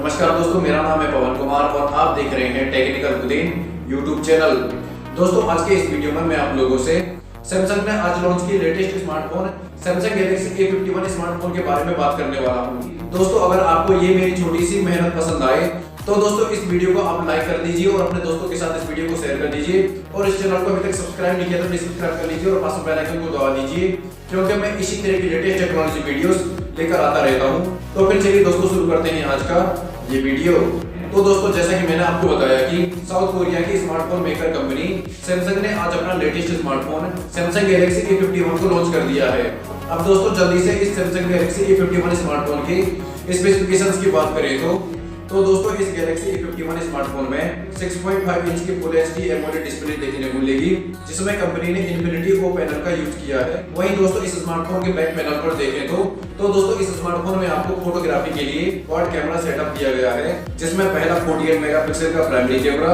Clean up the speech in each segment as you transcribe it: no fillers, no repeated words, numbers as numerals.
नमस्कार दोस्तों, मेरा नाम है पवन कुमार और आप देख रहे हैं टेक्निकल गुदेन यूट्यूब चैनल। दोस्तों आज के इस वीडियो में मैं आप लोगों से सैमसंग ने आज लॉन्च की latest smartphone Samsung Galaxy A51 smartphone के बारे में बात करने वाला हूँ। दोस्तों अगर आपको ये मेरी छोटी सी मेहनत पसंद आए तो दोस्तों इस वीडियो को आप लाइक कर दीजिए और अपने दोस्तों के साथ इस वीडियो को शेयर कर दीजिए और इस चैनल को अभी तक सब्सक्राइब नहीं किया तो प्लीज सब्सक्राइब कर लीजिए और पास में बेल आइकन को दबा दीजिए, क्योंकि मैं इसी तरह की लेटेस्ट टेक्नोलॉजी वीडियोस लेकर आता रहता हूँ। तो फिर चलिए दोस्तों शुरू करते हैं आज का ये वीडियो। तो दोस्तों जैसा कि मैंने आपको बताया कि साउथ कोरिया की स्मार्टफोन मेकर कंपनी सैमसंग ने आज अपना latest smartphone Samsung Galaxy A51 को लॉन्च कर दिया है। अब दोस्तों जल्दी से इस सैमसंग गैलेक्सी A51 स्मार्टफोन की स्पेसिफिकेशंस की बात करें तो दोस्तों इस गैलेक्सी A51 स्मार्टफोन में 6.5 इंच की फुल एचडी AMOLED डिस्प्ले देखने को मिलेगी, जिसमें कंपनी ने इन्फिनिटी ओ पैनल का यूज किया है। वहीं दोस्तों इस स्मार्टफोन के बैक पैनल पर देखें तो दोस्तों इस स्मार्टफोन में आपको फोटोग्राफी के लिए क्वाड कैमरा सेटअप किया गया है, जिसमें पहला 48 मेगापिक्सल का प्राइमरी कैमरा,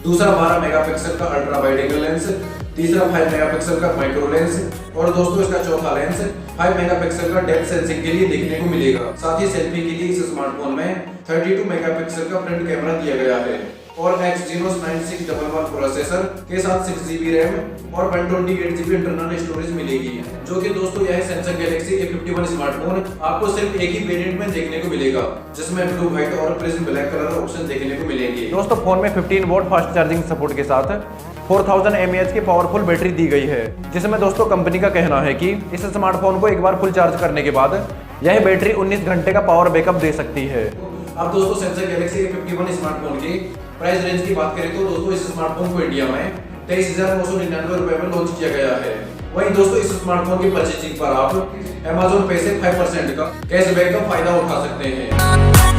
दूसरा 12 मेगापिक्सल का अल्ट्रा वाइड एंगल लेंस, तीसरा 5 मेगापिक्सल का माइक्रो लेंस और दोस्तों इसका चौथा लेंस 5 मेगापिक्सल का डेप्थ सेंसिंग के लिए देखने को मिलेगा। साथ ही सेल्फी के लिए इस स्मार्टफोन में 32 मेगापिक्सल का फ्रंट कैमरा दिया गया है और Exynos 9611 प्रोसेसर के साथ 6GB रैम और 128GB इंटरनल स्टोरेज मिलेगी, जो कि दोस्तों यह सैमसंग गैलेक्सी A51 स्मार्टफोन आपको सिर्फ एक ही वेरिएंट में देखने को मिलेगा, जिसमें ब्लू व्हाइट और प्रिज्म ब्लैक कलर ऑप्शन देखने को मिलेंगे। दोस्तों फोन में 15 वोल्ट फास्ट चार्जिंग सपोर्ट के साथ 4000 mAh की पावरफुल बैटरी दी गई है, जिसमें दोस्तों कंपनी का कहना है कि इस स्मार्टफोन को एक बार फुल चार्ज करने के बाद यह बैटरी 19 घंटे का पावर बैकअप दे सकती है। अब दोस्तों सैमसंग गैलेक्सी A51 स्मार्टफोन की प्राइस रेंज की बात करें तो दोस्तों इस स्मार्टफोन को इंडिया में 23,999 रुपए में लॉन्च किया गया है। वहीं दोस्तों इस स्मार्टफोन की परचेजिंग पर आप Amazon पे से 5% का कैशबैक का फायदा उठा सकते हैं।